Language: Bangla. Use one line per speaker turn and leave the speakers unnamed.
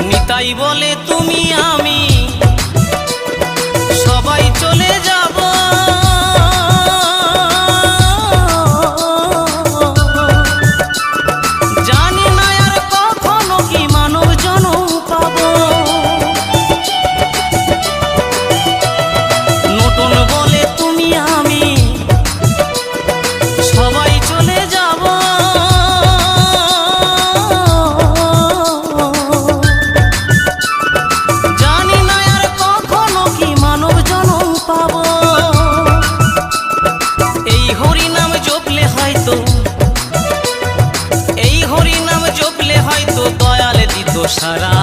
নিতাই বলে তুমি আমি সবাই চলে যাব, জানি না আর কখনো কি মানব জনম পাবো। নতুন বলে তুমি আমি সবাই চলে যাব, জানি না আর কখনো কি মানব জনম পাবো। এই হরি নাম জপলে হয়তো, এই হরি নাম জপলে হয়তো দয়াল দিত সারা।